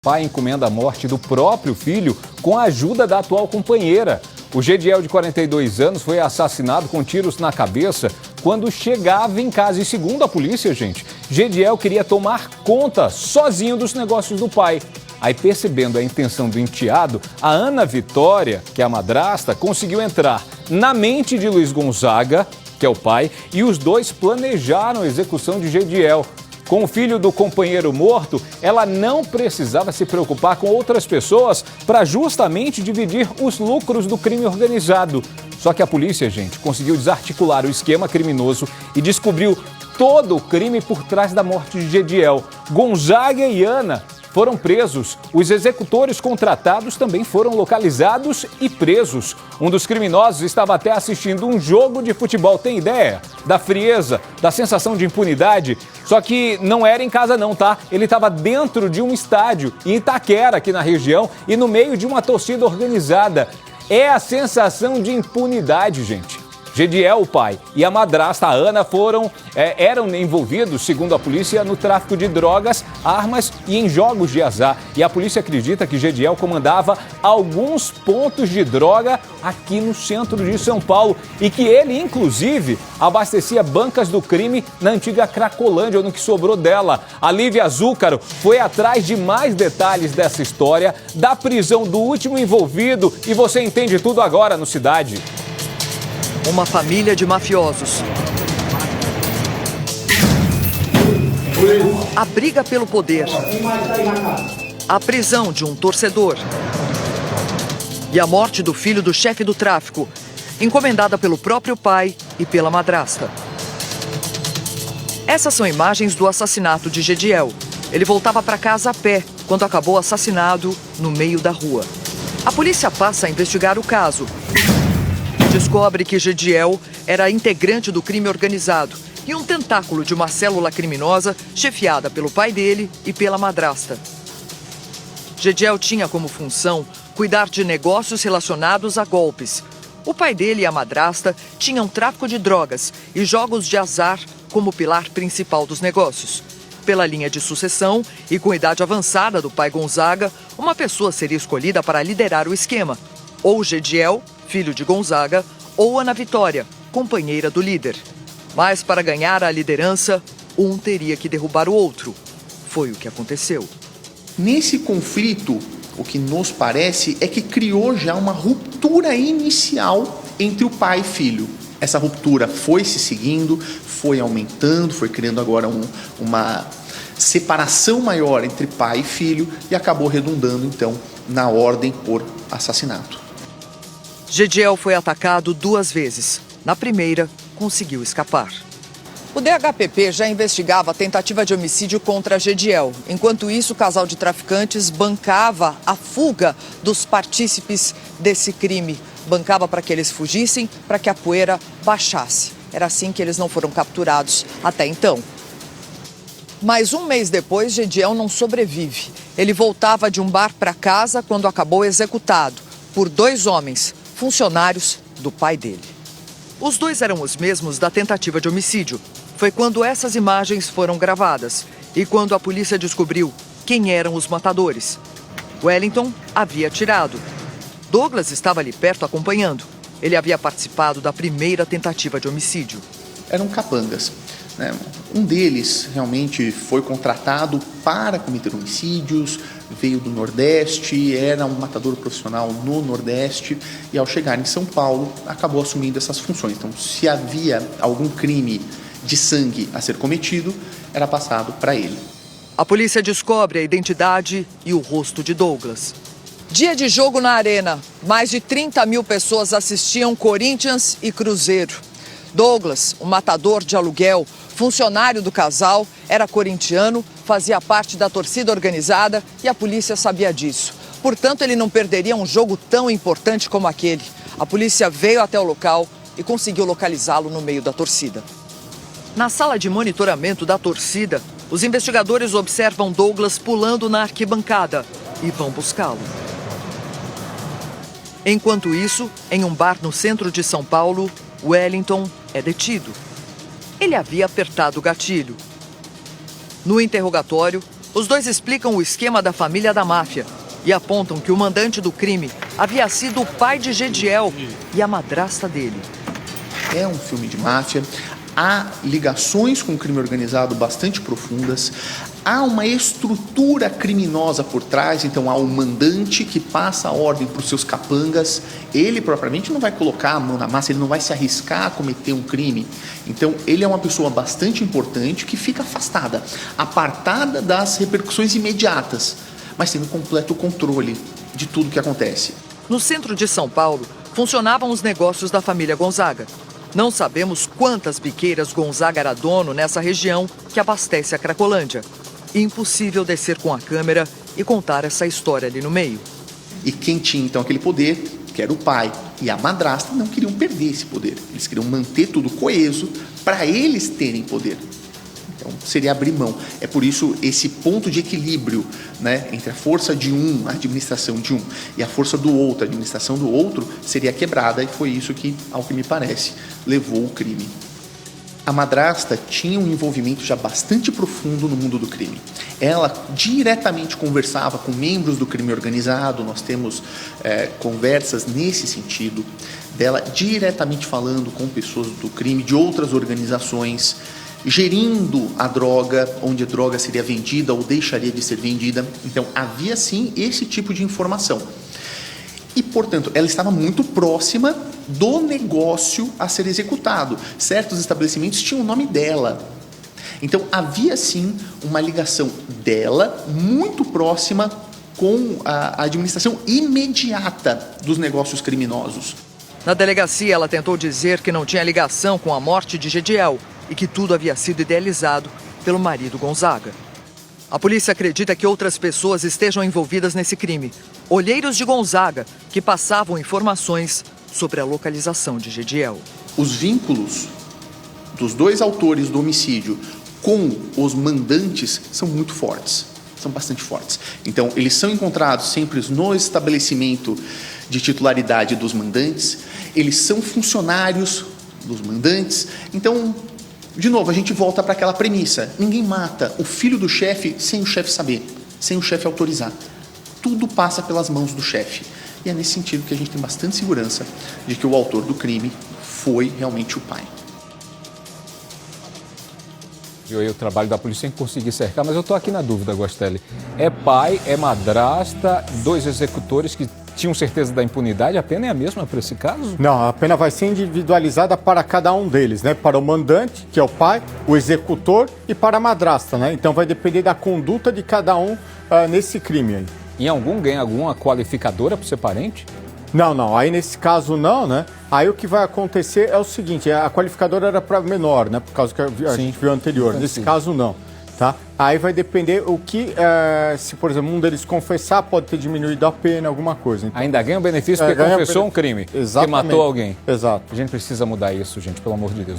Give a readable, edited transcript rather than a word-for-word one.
pai encomenda a morte do próprio filho com a ajuda da atual companheira. O Gediel, de 42 anos, foi assassinado com tiros na cabeça quando chegava em casa. E segundo a polícia, Gediel queria tomar conta sozinho dos negócios do pai. Aí, percebendo a intenção do enteado, a Ana Vitória, que é a madrasta, conseguiu entrar na mente de Luiz Gonzaga, que é o pai, e os dois planejaram a execução de Gediel. Com o filho do companheiro morto, ela não precisava se preocupar com outras pessoas para justamente dividir os lucros do crime organizado. Só que a polícia, conseguiu desarticular o esquema criminoso e descobriu todo o crime por trás da morte de Gediel. Gonzaga e Ana foram presos. Os executores contratados também foram localizados e presos. Um dos criminosos estava até assistindo um jogo de futebol. Tem ideia da frieza, da sensação de impunidade? Só que não era em casa não, tá? Ele estava dentro de um estádio, em Itaquera, aqui na região, e no meio de uma torcida organizada. É a sensação de impunidade, Gediel, o pai, e a madrasta, a Ana, eram envolvidos, segundo a polícia, no tráfico de drogas, armas e em jogos de azar. E a polícia acredita que Gediel comandava alguns pontos de droga aqui no centro de São Paulo e que ele, inclusive, abastecia bancas do crime na antiga Cracolândia, ou no que sobrou dela. A Lívia Zúcaro foi atrás de mais detalhes dessa história, da prisão do último envolvido, e você entende tudo agora no Cidade. Uma família de mafiosos. A briga pelo poder. A prisão de um torcedor. E a morte do filho do chefe do tráfico, encomendada pelo próprio pai e pela madrasta. Essas são imagens do assassinato de Gediel. Ele voltava para casa a pé quando acabou assassinado no meio da rua. A polícia passa a investigar o caso. Descobre que Gediel era integrante do crime organizado e um tentáculo de uma célula criminosa chefiada pelo pai dele e pela madrasta. Gediel tinha como função cuidar de negócios relacionados a golpes. O pai dele e a madrasta tinham tráfico de drogas e jogos de azar como pilar principal dos negócios. Pela linha de sucessão e com idade avançada do pai Gonzaga, uma pessoa seria escolhida para liderar o esquema. Ou Gediel, filho de Gonzaga, ou Ana Vitória, companheira do líder. Mas para ganhar a liderança, um teria que derrubar o outro. Foi o que aconteceu. Nesse conflito, o que nos parece é que criou já uma ruptura inicial entre o pai e filho. Essa ruptura foi se seguindo, foi aumentando, foi criando agora uma separação maior entre pai e filho e acabou redundando, então, na ordem por assassinato. Gediel foi atacado 2 vezes. Na primeira, conseguiu escapar. O DHPP já investigava a tentativa de homicídio contra Gediel. Enquanto isso, o casal de traficantes bancava a fuga dos partícipes desse crime. Bancava para que eles fugissem, para que a poeira baixasse. Era assim que eles não foram capturados até então. Mas 1 mês depois, Gediel não sobrevive. Ele voltava de um bar para casa quando acabou executado por 2 homens, funcionários do pai dele. Os 2 eram os mesmos da tentativa de homicídio. Foi quando essas imagens foram gravadas e quando a polícia descobriu quem eram os matadores. Wellington havia atirado. Douglas estava ali perto acompanhando. Ele havia participado da primeira tentativa de homicídio. Eram capangas, né? Um deles realmente foi contratado para cometer homicídios, veio do Nordeste, era um matador profissional no Nordeste e ao chegar em São Paulo acabou assumindo essas funções. Então, se havia algum crime de sangue a ser cometido, era passado para ele. A polícia descobre a identidade e o rosto de Douglas. Dia de jogo na Arena. Mais de 30 mil pessoas assistiam Corinthians e Cruzeiro. Douglas, um matador de aluguel, funcionário do casal, era corintiano, fazia parte da torcida organizada e a polícia sabia disso. Portanto, ele não perderia um jogo tão importante como aquele. A polícia veio até o local e conseguiu localizá-lo no meio da torcida. Na sala de monitoramento da torcida, os investigadores observam Douglas pulando na arquibancada e vão buscá-lo. Enquanto isso, em um bar no centro de São Paulo, Wellington é detido. Ele havia apertado o gatilho. No interrogatório, Os dois explicam o esquema da família da máfia e apontam que o mandante do crime havia sido o pai de Gediel e a madrasta dele. É um filme de máfia, há ligações com o crime organizado bastante profundas, há uma estrutura criminosa por trás, então há um mandante que passa a ordem para os seus capangas, ele propriamente não vai colocar a mão na massa, ele não vai se arriscar a cometer um crime, então ele é uma pessoa bastante importante que fica afastada, apartada das repercussões imediatas, mas tendo completo controle de tudo que acontece. No centro de São Paulo, funcionavam os negócios da família Gonzaga. Não sabemos quantas biqueiras Gonzaga era dono nessa região que abastece a Cracolândia. Impossível descer com a câmera e contar essa história ali no meio. E quem tinha então aquele poder, que era o pai e a madrasta, não queriam perder esse poder. Eles queriam manter tudo coeso para eles terem poder. Então seria abrir mão. É por isso esse ponto de equilíbrio, né, entre a força de um, a administração de um, e a força do outro, a administração do outro, seria quebrada, e foi isso que, ao que me parece, levou o crime. A madrasta tinha um envolvimento já bastante profundo no mundo do crime. Ela diretamente conversava com membros do crime organizado, nós temos conversas nesse sentido, dela diretamente falando com pessoas do crime, de outras organizações, gerindo a droga, onde a droga seria vendida ou deixaria de ser vendida. Então, havia sim esse tipo de informação. E, portanto, ela estava muito próxima do negócio a ser executado. Certos estabelecimentos tinham o nome dela. Então, havia sim uma ligação dela muito próxima com a administração imediata dos negócios criminosos. Na delegacia, ela tentou dizer que não tinha ligação com a morte de Gediel e que tudo havia sido idealizado pelo marido Gonzaga. A polícia acredita que outras pessoas estejam envolvidas nesse crime. Olheiros de Gonzaga, que passavam informações sobre a localização de Gediel. Os vínculos dos dois autores do homicídio com os mandantes são muito fortes, são bastante fortes. Então, eles são encontrados sempre no estabelecimento de titularidade dos mandantes, eles são funcionários dos mandantes. Então, de novo, a gente volta para aquela premissa. Ninguém mata o filho do chefe sem o chefe saber, sem o chefe autorizar. Tudo passa pelas mãos do chefe. E é nesse sentido que a gente tem bastante segurança de que o autor do crime foi realmente o pai. E o trabalho da polícia em conseguir cercar, mas eu estou aqui na dúvida, Gostelli. É pai, é madrasta, dois executores que tinham certeza da impunidade, a pena é a mesma para esse caso? Não, a pena vai ser individualizada para cada um deles, né? Para o mandante, que é o pai, o executor, e para a madrasta, né? Então vai depender da conduta de cada um nesse crime aí. Em algum ganha alguma qualificadora por ser parente? Não. Aí nesse caso não, né? Aí o que vai acontecer é o seguinte, a qualificadora era para menor, né? Por causa que a gente viu anterior. Nesse caso não, tá? Aí vai depender o que, se por exemplo um deles confessar, pode ter diminuído a pena, alguma coisa. Então, ainda ganha o benefício porque confessou um crime, exatamente, que matou alguém. Exato. A gente precisa mudar isso, gente, pelo amor de Deus.